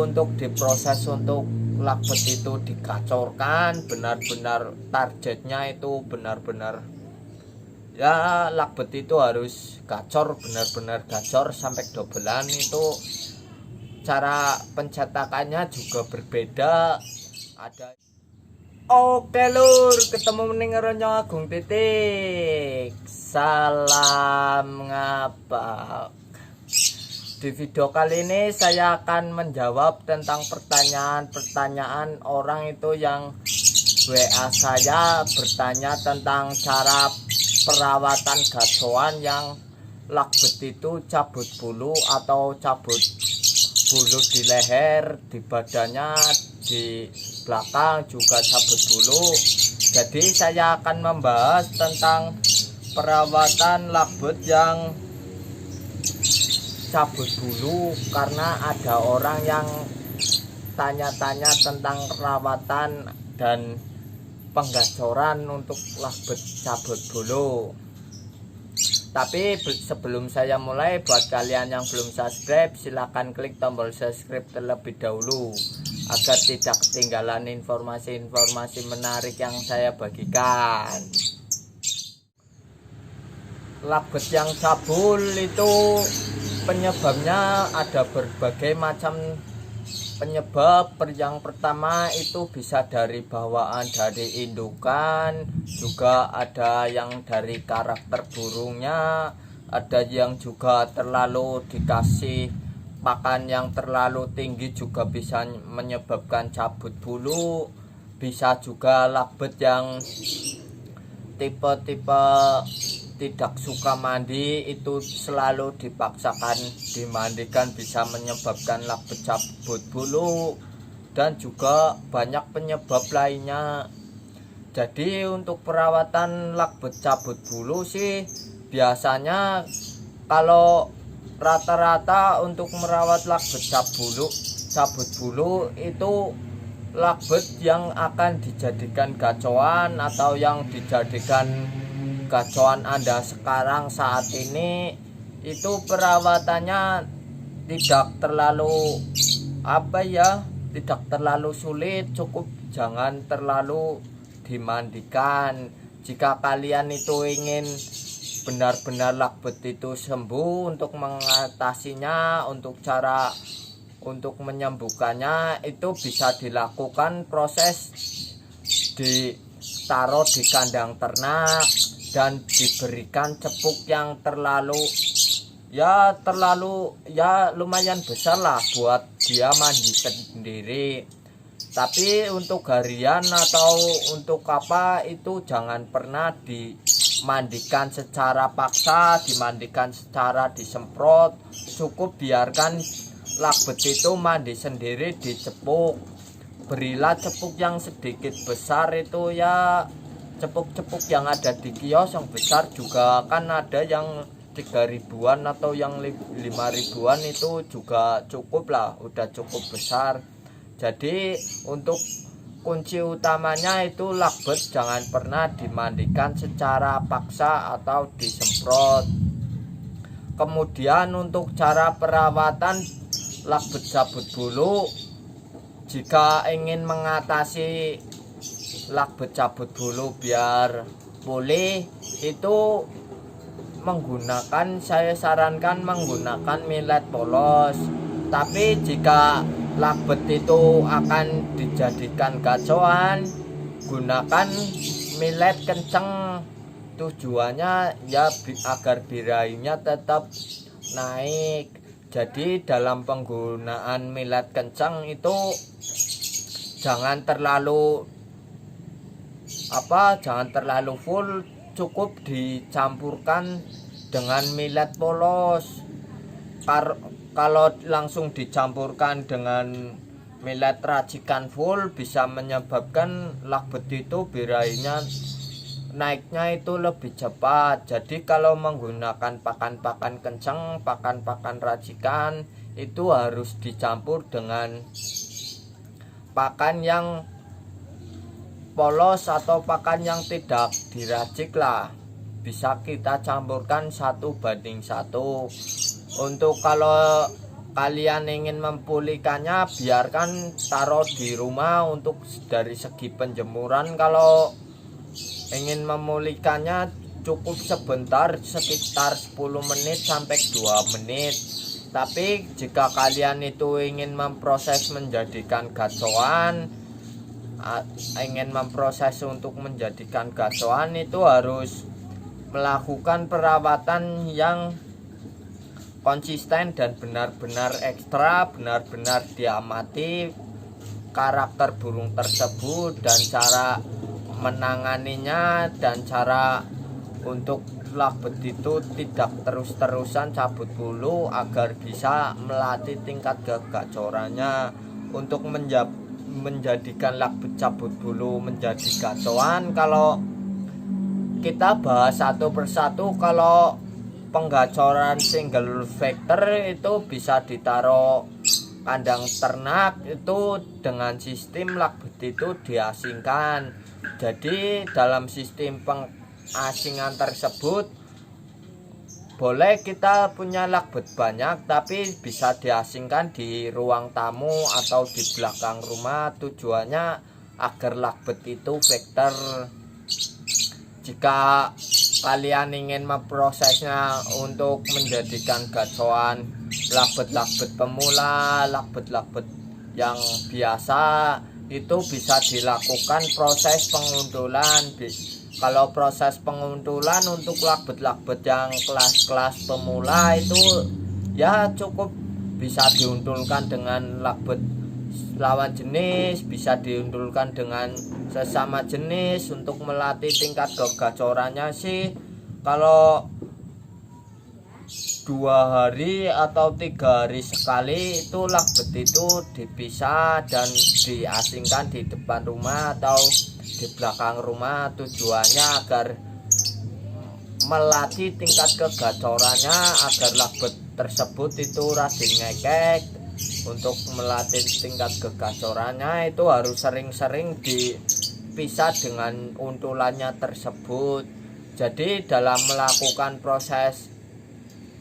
untuk diproses untuk lakbet itu digacorkan, benar-benar targetnya itu benar-benar ya lakbet itu harus gacor, benar-benar gacor sampai dobelan. Itu cara pencetakannya juga berbeda. Ada oke lur, ketemu ning Ronyo Agung Titik. Salam ngabak. Di video kali ini saya akan menjawab tentang pertanyaan-pertanyaan orang itu yang WA saya bertanya tentang cara perawatan gacoan yang lakbet itu cabut bulu atau cabut bulu di leher, di badannya, di belakang juga cabut bulu. Jadi saya akan membahas tentang perawatan lakbet yang cabut bulu, karena ada orang yang tanya-tanya tentang perawatan dan penggacoran untuk lakbet cabut bulu. Tapi sebelum saya mulai, buat kalian yang belum subscribe, silahkan klik tombol subscribe terlebih dahulu agar tidak ketinggalan informasi-informasi menarik yang saya bagikan. Lakbet yang cabul itu penyebabnya ada berbagai macam penyebab. Yang pertama itu bisa dari bawaan dari indukan, juga ada yang dari karakter burungnya, ada yang juga terlalu dikasih pakan yang terlalu tinggi juga bisa menyebabkan cabut bulu. Bisa juga lakbet yang tipe-tipe tidak suka mandi, itu selalu dipaksakan dimandikan, bisa menyebabkan lakbet cabut bulu, dan juga banyak penyebab lainnya. Jadi untuk perawatan lakbet cabut bulu sih biasanya, kalau rata-rata untuk merawat lakbet cabut bulu itu lakbet yang akan dijadikan gacoan atau yang dijadikan gacoan Anda sekarang saat ini, itu perawatannya tidak terlalu tidak terlalu sulit, cukup jangan terlalu dimandikan. Jika kalian itu ingin benar-benar lakbet itu sembuh, untuk mengatasinya, untuk cara untuk menyembuhkannya itu bisa dilakukan proses ditaruh di kandang ternak dan diberikan cepuk yang terlalu lumayan besar lah buat dia mandi sendiri. Tapi untuk harian atau untuk apa itu jangan pernah dimandikan secara paksa, dimandikan secara disemprot. Cukup biarkan lakbet itu mandi sendiri di cepuk. Berilah cepuk yang sedikit besar itu ya, cepuk-cepuk yang ada di kios yang besar juga kan ada yang 3 ribuan atau yang 5 ribuan, itu juga cukup lah, udah cukup besar. Jadi untuk kunci utamanya itu lakbet jangan pernah dimandikan secara paksa atau disemprot. Kemudian untuk cara perawatan lakbet cabut bulu, jika ingin mengatasi lakbet cabut bulu biar pulih, itu saya sarankan menggunakan millet polos. Tapi jika lakbet itu akan dijadikan gacoan, gunakan millet kenceng. Tujuannya ya agar birainya tetap naik. Jadi dalam penggunaan millet kenceng itu jangan terlalu full, cukup dicampurkan dengan millet polos. Kalau langsung dicampurkan dengan millet racikan full bisa menyebabkan lakbet itu birainya naiknya itu lebih cepat. Jadi kalau menggunakan pakan-pakan kencang, pakan-pakan racikan, itu harus dicampur dengan pakan yang polos atau pakan yang tidak diracik lah. Bisa kita campurkan 1:1. Untuk kalau kalian ingin memulihkannya, biarkan taruh di rumah untuk dari segi penjemuran. Kalau ingin memulihkannya cukup sebentar, sekitar 10 menit sampai 2 menit. Tapi jika kalian itu ingin memproses menjadikan gacoan, ingin memproses untuk menjadikan gacoan, itu harus melakukan perawatan yang konsisten dan benar-benar ekstra, benar-benar diamati karakter burung tersebut dan cara menanganinya, dan cara untuk lakbet itu tidak terus-terusan cabut bulu agar bisa melatih tingkat kegacorannya. Untuk menjadikan lakbet cabut bulu menjadi gacoan, kalau kita bahas satu persatu, kalau penggacoran single factor itu bisa ditaruh kandang ternak itu dengan sistem lakbet itu diasingkan. Jadi dalam sistem pengasingan tersebut boleh kita punya lakbet banyak, tapi bisa diasingkan di ruang tamu atau di belakang rumah. Tujuannya agar lakbet itu vektor. Jika kalian ingin memprosesnya untuk menjadikan gacoan lakbet-lakbet pemula, lakbet-lakbet yang biasa, itu bisa dilakukan proses pengundulan. Kalau proses pengundulan untuk lakbet-lakbet yang kelas-kelas pemula itu ya cukup bisa diundulkan dengan lakbet lawan jenis, bisa diundulkan dengan sesama jenis. Untuk melatih tingkat kegacorannya sih, kalau 2 hari atau 3 hari sekali itu lakbet itu dipisah dan diasingkan di depan rumah atau di belakang rumah. Tujuannya agar melatih tingkat kegacorannya, agar lakbet tersebut itu rajin ngekek. Untuk melatih tingkat kegacorannya itu harus sering-sering dipisah dengan untulannya tersebut. Jadi dalam melakukan proses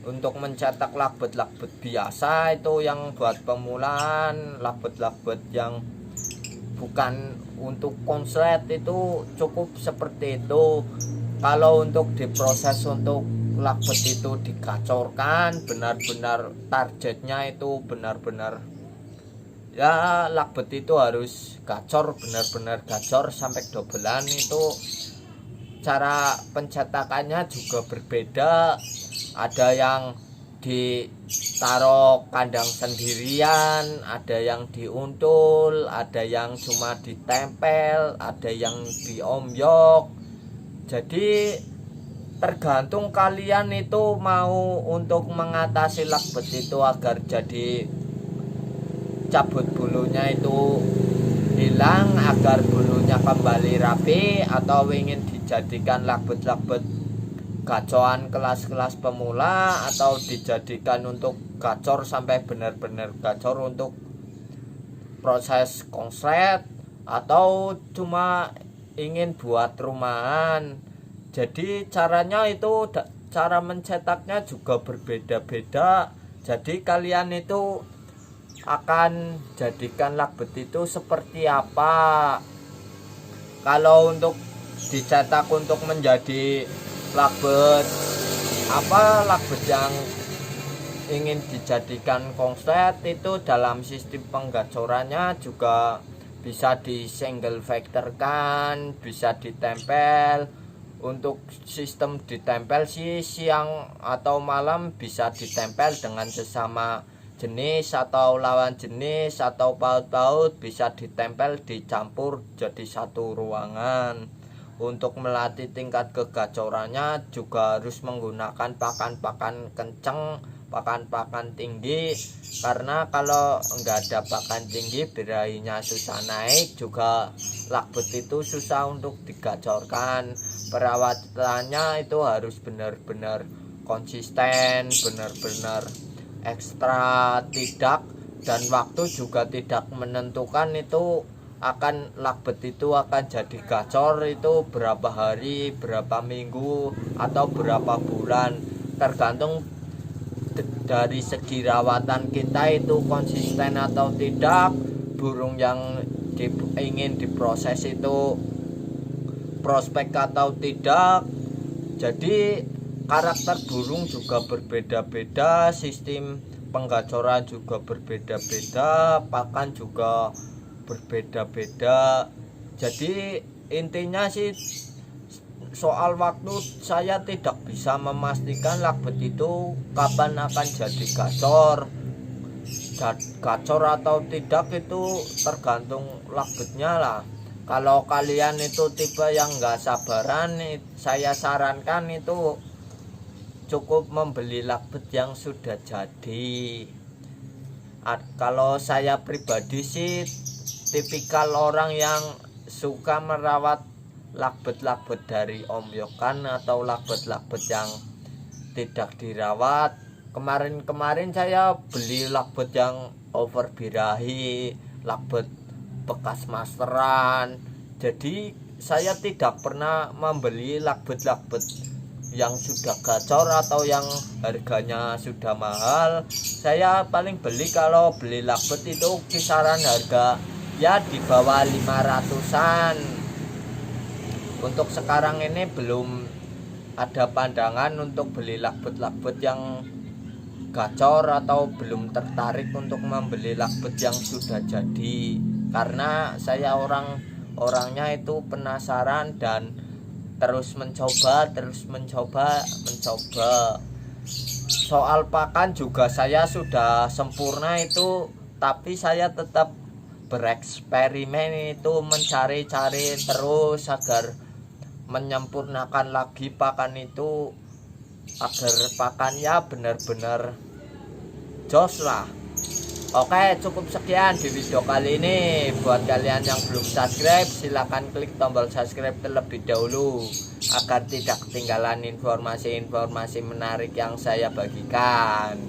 untuk mencetak lakbet-lakbet biasa itu yang buat pemulaan, lakbet-lakbet yang bukan untuk konslet itu cukup seperti itu. Kalau untuk diproses untuk lakbet itu digacorkan, benar-benar targetnya itu benar-benar ya lakbet itu harus gacor, benar-benar gacor sampai dobelan. Itu cara pencetakannya juga berbeda. Ada yang ditaruh kandang sendirian, ada yang diuntul, ada yang cuma ditempel, ada yang diomyok. Jadi tergantung kalian itu mau untuk mengatasi lakbet itu agar jadi cabut bulunya itu hilang, agar bulunya kembali rapi, atau ingin dijadikan lakbet-lakbet gacoan kelas-kelas pemula, atau dijadikan untuk gacor sampai benar-benar gacor untuk proses konslet, atau cuma ingin buat rumahan. Jadi caranya itu, cara mencetaknya juga berbeda-beda. Jadi kalian itu akan jadikan lakbet itu seperti apa. Kalau untuk dicetak untuk menjadi lakbet lakbet yang ingin dijadikan konslet, itu dalam sistem penggacorannya juga bisa di single factor kan, bisa ditempel. Untuk sistem ditempel sih siang atau malam bisa ditempel dengan sesama jenis atau lawan jenis, atau paut-paut bisa ditempel dicampur jadi satu ruangan. Untuk melatih tingkat kegacorannya juga harus menggunakan pakan-pakan kenceng, pakan-pakan tinggi, karena kalau enggak ada pakan tinggi birahinya susah naik, juga lakbet itu susah untuk digacorkan. Perawatannya itu harus benar-benar konsisten, benar-benar ekstra, tidak, dan waktu juga tidak menentukan itu akan lakbet itu akan jadi gacor itu berapa hari, berapa minggu, atau berapa bulan. Tergantung dari segi rawatan kita itu konsisten atau tidak, burung yang ingin diproses itu prospek atau tidak. Jadi karakter burung juga berbeda-beda, sistem penggacoran juga berbeda-beda, pakan juga berbeda-beda. Jadi intinya sih soal waktu saya tidak bisa memastikan lakbet itu kapan akan jadi gacor atau tidak, itu tergantung lakbetnya lah. Kalau kalian itu tipe yang nggak sabaran, saya sarankan itu cukup membeli lakbet yang sudah jadi. Kalau saya pribadi sih tipikal orang yang suka merawat lakbet-lakbet dari omyokan atau lakbet-lakbet yang tidak dirawat. Kemarin saya beli lakbet yang over birahi, lakbet bekas masteran. Jadi saya tidak pernah membeli lakbet-lakbet yang sudah gacor atau yang harganya sudah mahal. Saya paling beli, kalau beli lakbet itu kisaran harga ya di bawah 500-an. Untuk sekarang ini belum ada pandangan untuk beli lakbet-lakbet yang gacor atau belum tertarik untuk membeli lakbet yang sudah jadi, karena saya orangnya itu penasaran dan terus mencoba. Soal pakan juga saya sudah sempurna itu, tapi saya tetap bereksperimen itu, mencari-cari terus agar menyempurnakan lagi pakan itu, agar pakannya benar-benar jos lah. Oke, cukup sekian di video kali ini. Buat kalian yang belum subscribe, silahkan klik tombol subscribe terlebih dahulu agar tidak ketinggalan informasi-informasi menarik yang saya bagikan.